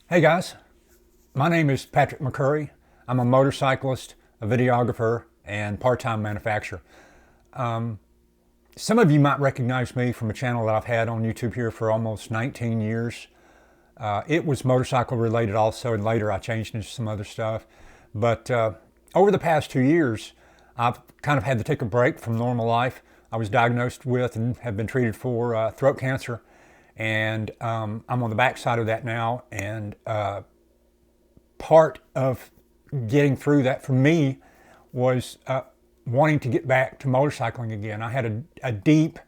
Hey guys, my name is Patrick McCurry. I'm a motorcyclist, a videographer, and part-time manufacturer. Some of you might recognize me from a channel that I've had on YouTube here for almost 19 years. It was motorcycle related also, and later I changed into some other stuff. But over the past 2 years, I've kind of had to take a break from normal life. I was diagnosed with and have been treated for throat cancer. And I'm on the back side of that now, and part of getting through that for me was wanting to get back to motorcycling again. I had a deep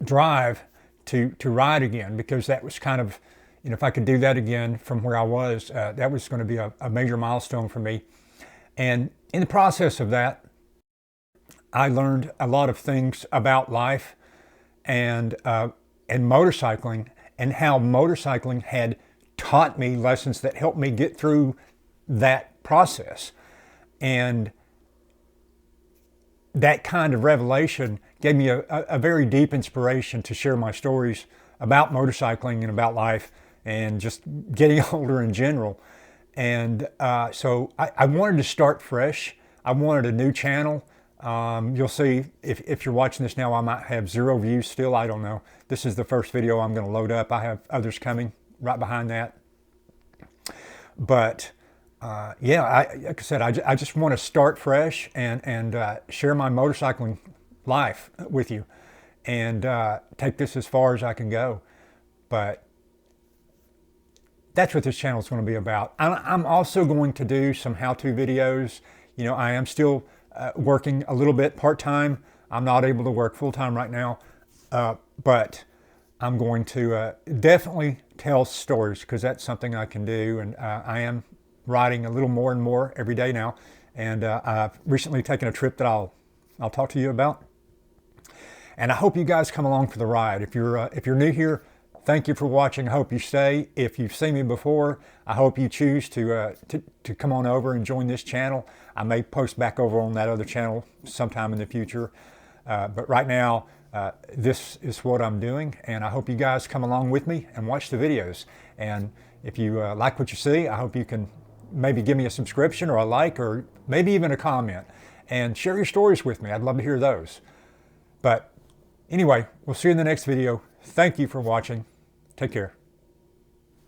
drive to ride again, because that was kind of, you know, if I could do that again from where I was, that was going to be a major milestone for me. And in the process of that, I learned a lot of things about life and motorcycling, and how motorcycling had taught me lessons that helped me get through that process. And that kind of revelation gave me a very deep inspiration to share my stories about motorcycling and about life and just getting older in general. And so I wanted to start fresh. I wanted a new channel. You'll see, if you're watching this now, I might have 0 views still. I don't know. This is the first video I'm going to load up. I have others coming right behind that. But yeah, like I said, I just want to start fresh and share my motorcycling life with you, and take this as far as I can go. But that's what this channel is going to be about. I'm also going to do some how-to videos. You know, I am still working a little bit part-time. I'm not able to work full-time right now, but I'm going to definitely tell stories, because that's something I can do. And I am riding a little more and more every day now. And I've recently taken a trip that I'll talk to you about. And I hope you guys come along for the ride. If you're new here, thank you for watching. I hope you stay. If you've seen me before, I hope you choose to come on over and join this channel. I may post back over on that other channel sometime in the future. But right now, this is what I'm doing. And I hope you guys come along with me and watch the videos. And if you like what you see, I hope you can maybe give me a subscription or a like, or maybe even a comment. And share your stories with me. I'd love to hear those. But anyway, we'll see you in the next video. Thank you for watching. Take care.